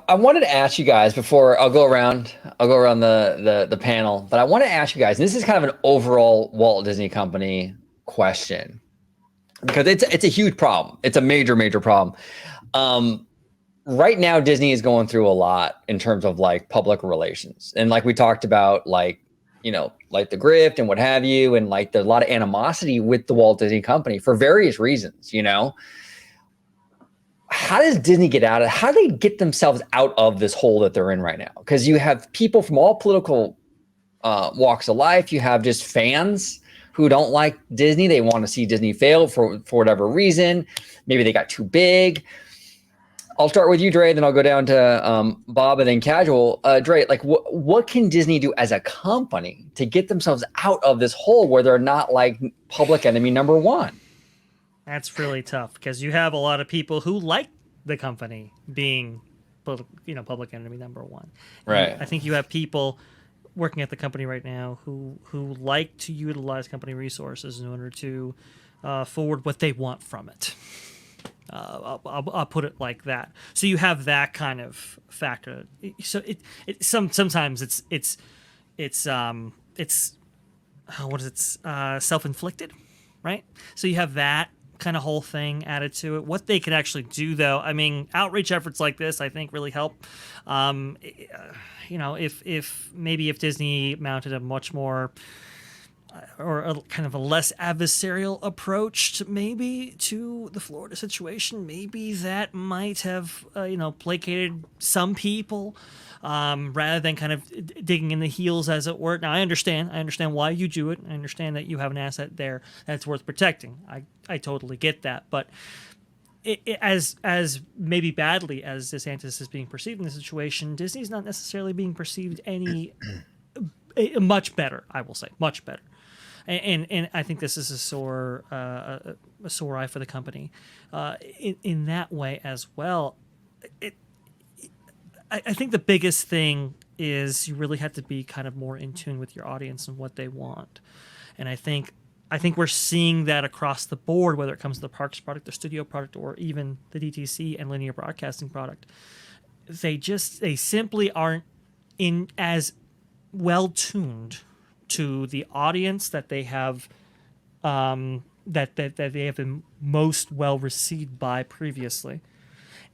I wanted to ask you guys before I'll go around the panel, but I want to ask you guys, and this is kind of an overall Walt Disney Company question because it's a huge problem. It's a major problem. Right now, Disney is going through a lot in terms of like public relations, and like we talked about, like like the grift and what have you, and like there's a lot of animosity with the Walt Disney Company for various reasons. How does Disney get out of? How do they get themselves out of this hole that they're in right now? Because you have people from all political walks of life. You have just fans who don't like Disney. They want to see Disney fail for whatever reason. Maybe they got too big. I'll start with you, Dre, then I'll go down to Bob and then Casual. Dre, like what can Disney do as a company to get themselves out of this hole where they're not like public enemy number one? That's really tough because you have a lot of people who like the company being, public enemy number one. Right. And I think you have people working at the company right now who like to utilize company resources in order to forward what they want from it. I'll put it like that. So you have that kind of factor. So sometimes it's self-inflicted, right? So you have that kind of whole thing added to it. What they can actually do, though, I mean, outreach efforts like this, I think, really help. If Disney mounted a much more or a kind of a less adversarial approach to the Florida situation, maybe that might have placated some people rather than kind of digging in the heels, as it were. Now I understand why you do it. I understand that you have an asset there that's worth protecting. I totally get that, but as maybe badly as DeSantis is being perceived in this situation, Disney's not necessarily being perceived any much better. I will say much better. And I think this is a sore eye for the company in that way as well. I think the biggest thing is you really have to be kind of more in tune with your audience and what they want. And I think we're seeing that across the board, whether it comes to the parks product, the studio product, or even the DTC and linear broadcasting product. They simply aren't in as well tuned to the audience that they have that they have been most well received by previously,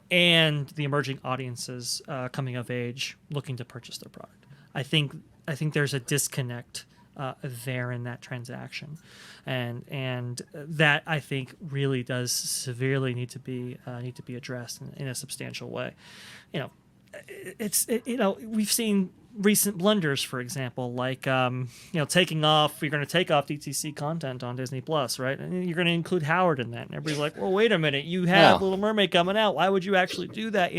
and the emerging audiences coming of age looking to purchase their product. I think there's a disconnect there in that transaction, and that I think really does severely need to be addressed in a substantial way. We've seen recent blunders, for example, like taking off. You're going to take off DTC content on Disney Plus, right? And you're going to include Howard in that, and everybody's like, "Well, wait a minute, you have Little Mermaid coming out. Why would you actually do that?"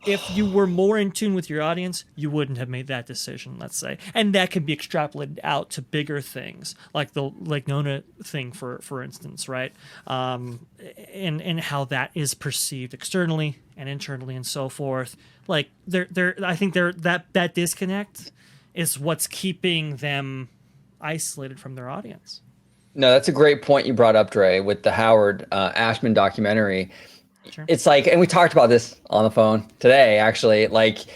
If you were more in tune with your audience, you wouldn't have made that decision, let's say. And that can be extrapolated out to bigger things, like the Nona thing, for instance, right? And how that is perceived externally and internally and so forth. Like I think that disconnect is what's keeping them isolated from their audience. No, that's a great point you brought up, Dre, with the Howard Ashman documentary. Sure. It's like, and we talked about this on the phone today, actually, like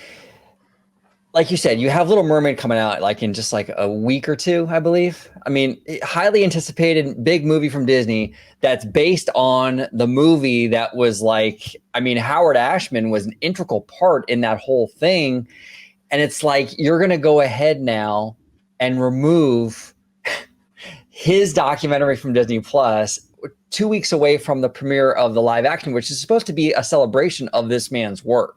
you said, you have Little Mermaid coming out like in just like a week or two, I believe. I mean, highly anticipated big movie from Disney that's based on the movie that was like, I mean, Howard Ashman was an integral part in that whole thing. And it's like, you're going to go ahead now and remove his documentary from Disney Plus 2 weeks away from the premiere of the live action, which is supposed to be a celebration of this man's work.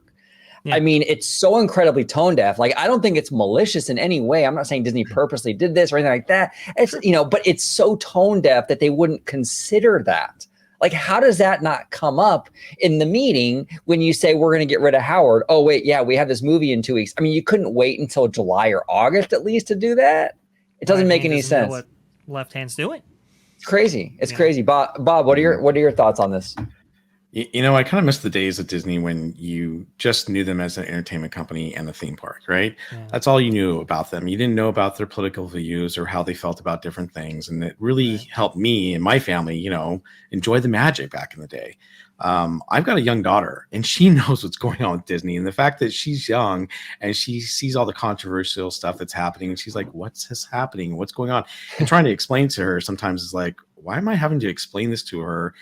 Yeah. I mean, it's so incredibly tone deaf. Like, I don't think it's malicious in any way. I'm not saying Disney purposely did this or anything like that. It's, but it's so tone deaf that they wouldn't consider that. Like, how does that not come up in the meeting when you say we're going to get rid of Howard? Oh, wait, yeah, we have this movie in 2 weeks. I mean, you couldn't wait until July or August at least to do that. It doesn't make any sense. Know what left hand's doing. It's crazy. It's crazy. Bob, what are your thoughts on this? You know, I kind of miss the days at Disney when you just knew them as an entertainment company and a theme park, right? Yeah. That's all you knew about them. You didn't know about their political views or how they felt about different things. And it really Right. helped me and my family, enjoy the magic back in the day. I've got a young daughter and she knows what's going on with Disney. And the fact that she's young and she sees all the controversial stuff that's happening, and she's like, what's this happening? What's going on? And trying to explain to her sometimes is like, why am I having to explain this to her?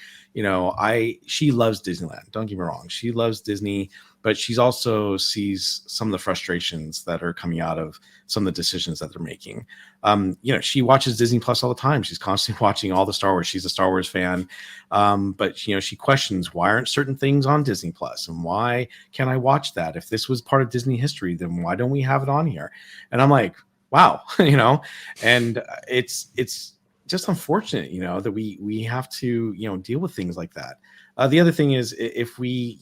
She loves Disneyland. Don't get me wrong. She loves Disney, but she's also sees some of the frustrations that are coming out of some of the decisions that they're making. She watches Disney Plus all the time. She's constantly watching all the Star Wars. She's a Star Wars fan. But she questions, why aren't certain things on Disney Plus? And why can't I watch that? If this was part of Disney history, then why don't we have it on here? And I'm like, wow, and it's just unfortunate, that we have to, deal with things like that. The other thing is, if we,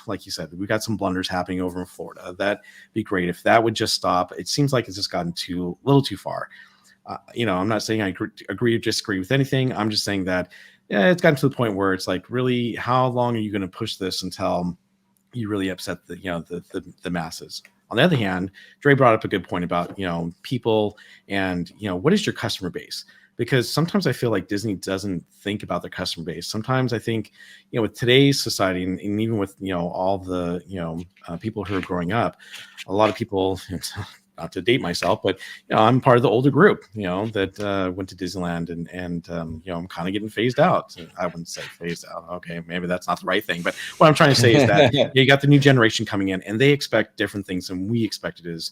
like you said, we got some blunders happening over in Florida. That'd be great if that would just stop. It seems like it's just gotten a little too far. I'm not saying I agree or disagree with anything. I'm just saying that, yeah, it's gotten to the point where it's like, really, how long are you going to push this until you really upset the masses? On the other hand, Dre brought up a good point about, people and, what is your customer base? Because sometimes I feel like Disney doesn't think about their customer base. Sometimes I think, with today's society and even with, all the, people who are growing up, a lot of people, not to date myself, but, I'm part of the older group, that went to Disneyland and I'm kind of getting phased out. I wouldn't say phased out. Okay, maybe that's not the right thing. But what I'm trying to say is that you got the new generation coming in and they expect different things than we expected as,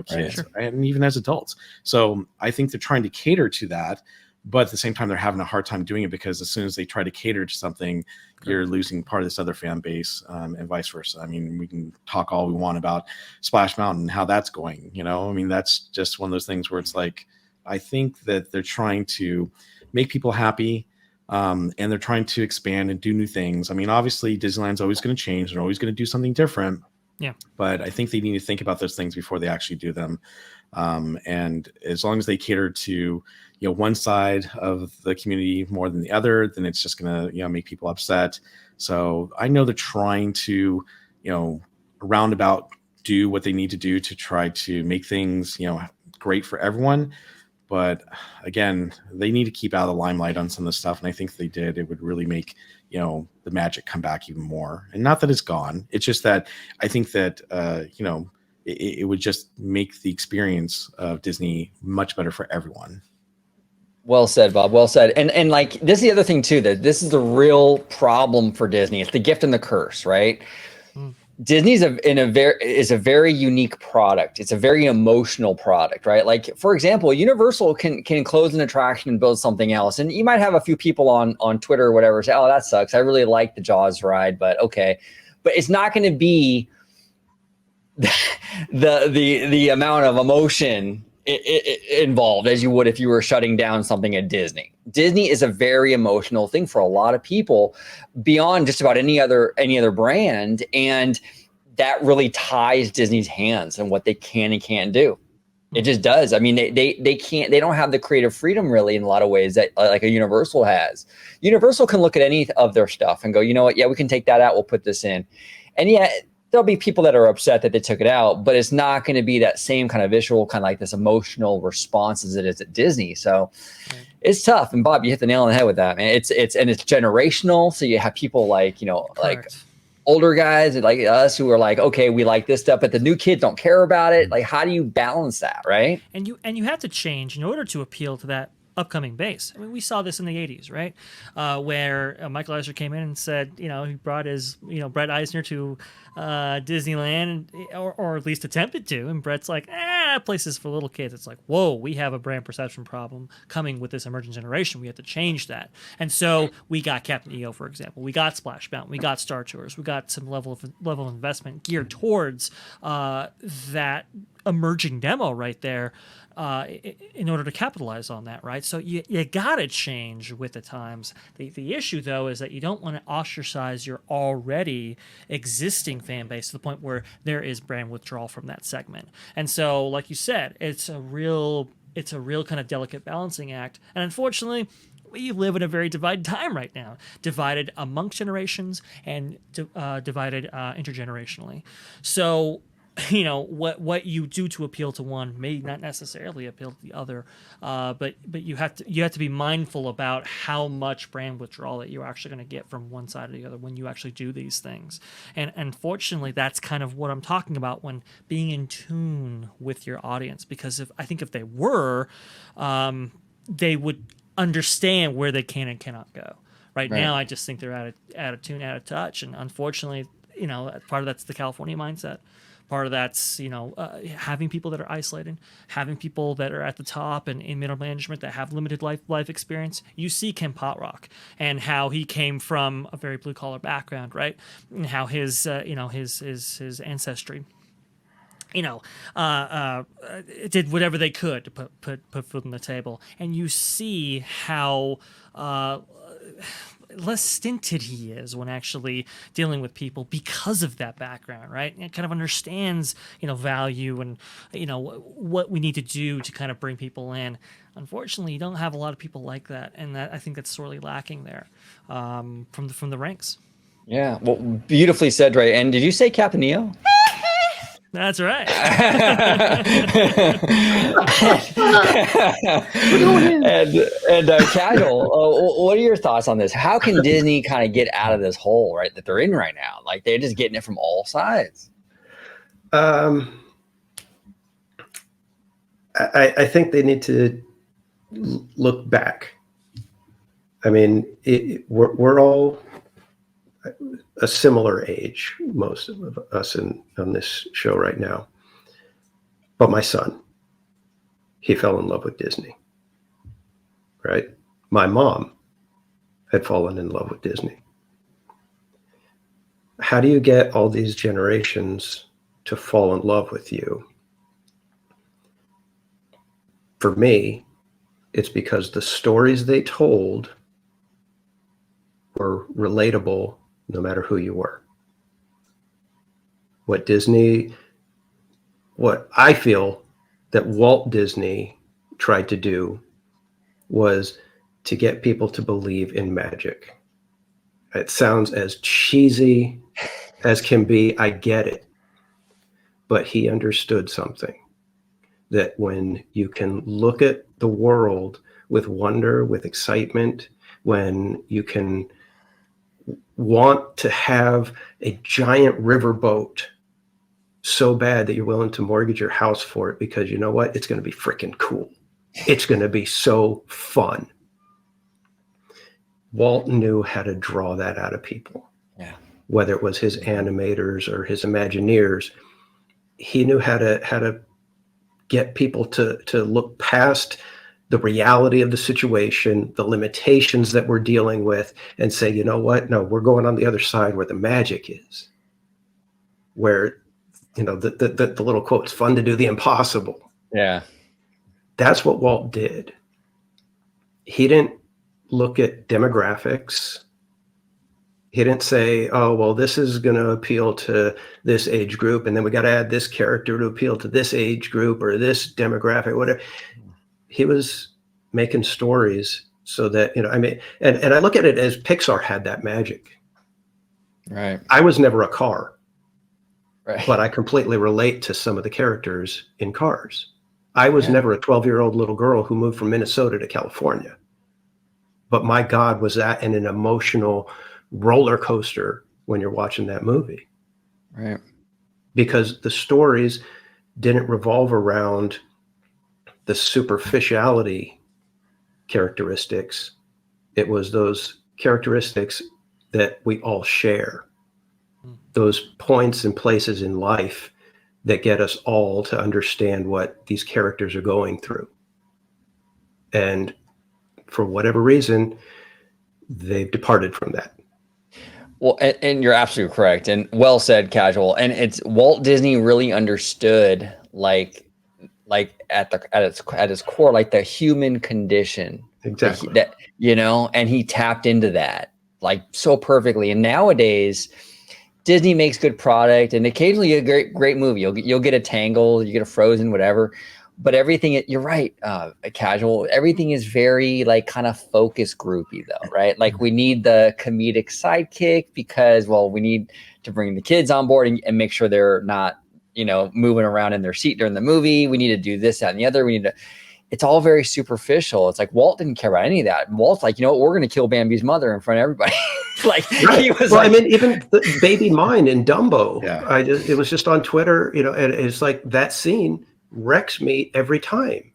kids, right? And even as adults. So I think they're trying to cater to that. But at the same time, they're having a hard time doing it because as soon as they try to cater to something, you're losing part of this other fan base, and vice versa. I mean, we can talk all we want about Splash Mountain, how that's going. I mean, that's just one of those things where it's like, I think that they're trying to make people happy, and they're trying to expand and do new things. I mean, obviously, Disneyland's always going to change. They're always going to do something different. Yeah. But I think they need to think about those things before they actually do them. And as long as they cater to, one side of the community more than the other, then it's just going to, make people upset. So I know they're trying to, roundabout do what they need to do to try to make things, great for everyone. But again, they need to keep out of the limelight on some of the stuff. And I think if they did, it would really make, the magic come back even more. And not that it's gone. It's just that I think that, it would just make the experience of Disney much better for everyone. Well said, Bob. Well said. And like, this is the other thing too, that this is the real problem for Disney. It's the gift and the curse, right? Disney's is a very unique product. It's a very emotional product, right? Like, for example, Universal can close an attraction and build something else. And you might have a few people on Twitter or whatever say, oh, that sucks. I really like the Jaws ride, but okay. But it's not going to be the amount of emotion involved as you would if you were shutting down something at Disney. Disney is a very emotional thing for a lot of people beyond just about any other brand, and that really ties Disney's hands and what they can and can't do. It just does. I mean, they don't have the creative freedom really in a lot of ways that like a Universal has. Universal can look at any of their stuff and go, you know what? Yeah, we can take that out. We'll put this in. And yet there'll be people that are upset that they took it out, but it's not going to be that same kind of visual, kind of like this emotional response as it is at Disney. So it's tough. And Bob, you hit the nail on the head with that, man. It's generational. So you have people like, Correct. like older guys like us who are like, okay, we like this stuff, but the new kids don't care about it. Like, how do you balance that, right? And you have to change in order to appeal to that upcoming base. I mean, we saw this in the 80s, right? Where Michael Eisner came in and said, he brought his, Brett Eisner to Disneyland, or at least attempted to. And Brett's like, that place is for little kids. It's like, whoa, we have a brand perception problem coming with this emerging generation. We have to change that. And so we got Captain EO, for example. We got Splash Mountain. We got Star Tours. We got some level of investment geared towards that emerging demo right there. In order to capitalize on that, right? So you got to change with the times. The issue, though, is that you don't want to ostracize your already existing fan base to the point where there is brand withdrawal from that segment. And so, like you said, it's a real kind of delicate balancing act. And unfortunately, we live in a very divided time right now, divided amongst generations and divided intergenerationally. So, what you do to appeal to one may not necessarily appeal to the other, but you have to be mindful about how much brand withdrawal that you're actually going to get from one side or the other when you actually do these things. And unfortunately, that's kind of what I'm talking about when being in tune with your audience, because I think if they were, they would understand where they can and cannot go. Right now, I just think they're out of tune, out of touch, and unfortunately, part of that's the California mindset. Part of that's, having people that are isolated, having people that are at the top and in middle management that have limited life experience. You see Ken Potrock and how he came from a very blue collar background, right? And how his ancestry, did whatever they could to put food on the table. And you see how less stinted he is when actually dealing with people because of that background, right? And it kind of understands, value and, what we need to do to kind of bring people in. Unfortunately, you don't have a lot of people like that. And I think that's sorely lacking there from the ranks. Yeah. Well, beautifully said, Ray. And did you say Captain Neo? That's right. and Casual, what are your thoughts on this? How can Disney kind of get out of this hole, right, that they're in right now? Like, they're just getting it from all sides. I think they need to look back. I mean, we're all a similar age, most of us on this show right now. But my son, he fell in love with Disney, right? My mom had fallen in love with Disney. How do you get all these generations to fall in love with you? For me, it's because the stories they told were relatable no matter who you were. What I feel that Walt Disney tried to do was to get people to believe in magic. It sounds as cheesy as can be. I get it. But he understood something, that when you can look at the world with wonder, with excitement, when you can want to have a giant riverboat so bad that you're willing to mortgage your house for it because you know what? It's going to be freaking cool. It's going to be so fun. Walt knew how to draw that out of people. Yeah. Whether it was his animators or his Imagineers, he knew how to get people to look past the reality of the situation, the limitations that we're dealing with, and say, you know what? No, we're going on the other side where the magic is. Where, the little quote, it's fun to do the impossible. Yeah. That's what Walt did. He didn't look at demographics. He didn't say, oh, well, this is going to appeal to this age group, and then we got to add this character to appeal to this age group or this demographic, whatever. He was making stories so that, and I look at it as Pixar had that magic. Right. I was never a car, right, but I completely relate to some of the characters in Cars. I was never a 12-year-old little girl who moved from Minnesota to California. But my God, was that an emotional roller coaster when you're watching that movie. Right. Because the stories didn't revolve around the superficiality characteristics. It was those characteristics that we all share. Those points and places in life that get us all to understand what these characters are going through. And for whatever reason, they've departed from that. Well, and you're absolutely correct, and well said, Casual. And it's Walt Disney really understood, like at its core, like the human condition. Exactly. That and he tapped into that like so perfectly. And nowadays, Disney makes good product, and occasionally a great movie. You'll get a Tangled, you get a Frozen, whatever. but everything, you're right, casual, everything is very like kind of focus groupy though, right? Like we need the comedic sidekick because, well, we need to bring the kids on board and make sure they're not, you know, moving around in their seat during the movie. We need to do this, that, and the other. We need to, it's all very superficial. It's like Walt didn't care about any of that. Walt's like, you know what, we're going to kill Bambi's mother in front of everybody. Like right. he was well, like, I mean, even the Baby Mine in Dumbo, Yeah. it was just on Twitter, you know, and it's like that scene wrecks me every time.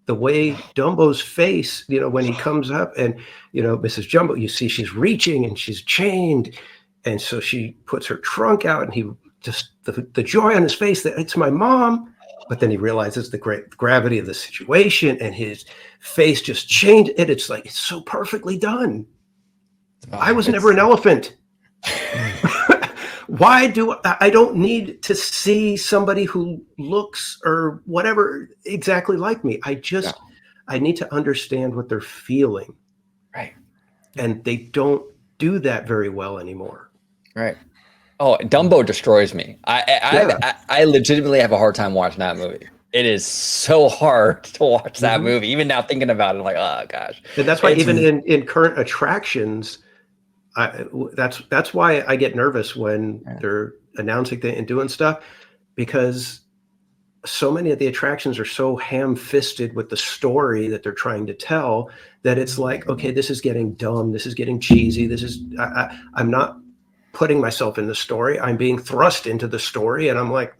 The way Dumbo's face, you know, when he comes up and, you know, Mrs. Jumbo, you see she's reaching and she's chained. And so she puts her trunk out and he just, the joy on his face that it's my mom. But then he realizes the great gravity of the situation and his face just changed. And it's like, it's so perfectly done. I was never an elephant. Why do I don't need to see somebody who looks or whatever exactly like me? I need to understand what they're feeling. right. And they don't do that very well anymore. Right. Oh, Dumbo destroys me. I legitimately have a hard time watching that movie. It is so hard to watch that movie. Even now thinking about it, I'm like, oh gosh. And that's why even in current attractions, that's why I get nervous when they're announcing things and doing stuff, because so many of the attractions are so ham-fisted with the story that they're trying to tell that it's like, okay, this is getting dumb. This is getting cheesy. This is, I'm not putting myself in the story. I'm being thrust into the story. And I'm like,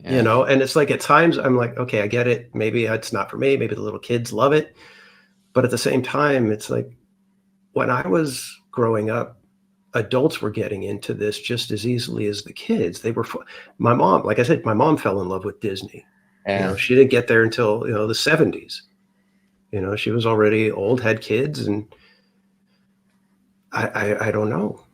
you know, and it's like at times I'm like, okay, I get it. Maybe it's not for me. Maybe the little kids love it. But at the same time, it's like when I was growing up, adults were getting into this just as easily as the kids. They were, my mom, like I said, my mom fell in love with Disney. You know, she didn't get there until, you know, the 70s. You know, she was already old, had kids, and I don't know.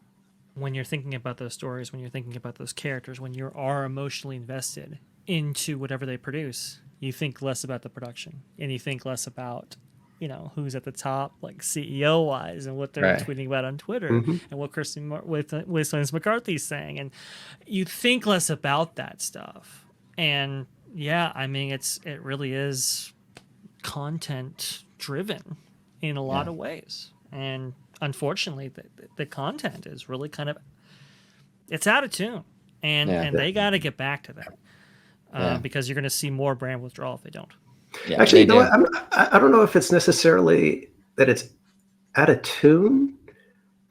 When you're thinking about those stories, when you're thinking about those characters, when you are emotionally invested into whatever they produce, you think less about the production and you think less about, you know, who's at the top, like CEO wise, and what they're tweeting about on Twitter and what Williams McCarthy's saying. And you think less about that stuff. And yeah, I mean, it really is content driven in a lot of ways. And unfortunately, the content is really kind of, it's out of tune, and they got to get back to that because you're going to see more brand withdrawal if they don't. Yeah, actually, you know what? I don't know if it's necessarily that it's out of tune.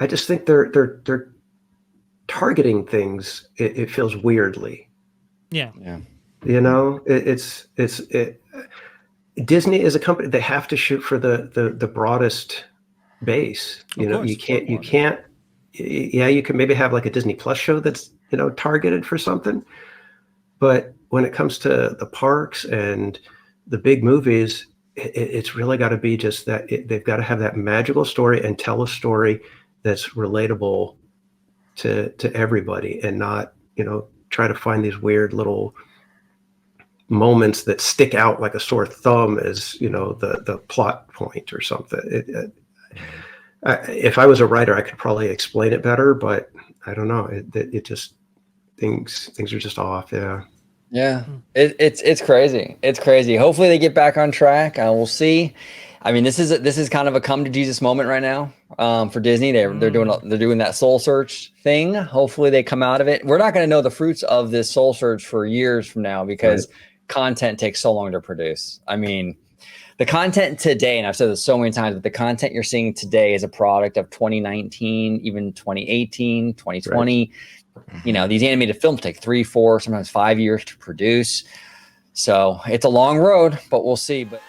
I just think they're targeting things. It feels weirdly. Yeah. You know, it's Disney is a company. They have to shoot for the broadest base. You know, you can't. Yeah, you can maybe have like a Disney Plus show that's, you know, targeted for something, but when it comes to the parks and the big movies, it's really got to be just that they've got to have that magical story and tell a story that's relatable to everybody, and not, you know, try to find these weird little moments that stick out like a sore thumb as, you know, the plot point or something. If I was a writer, I could probably explain it better, but I don't know. It just things are just off. Yeah, it's crazy. It's crazy. Hopefully they get back on track. We'll see. I mean, this is kind of a come to Jesus moment right now for Disney. They're doing that soul search thing. Hopefully they come out of it. We're not going to know the fruits of this soul search for years from now because content takes so long to produce. I mean, the content today, and I've said this so many times, but the content you're seeing today is a product of 2019, even 2018, 2020. You know, these animated films take 3, 4, sometimes 5 years to produce. So it's a long road, but we'll see. But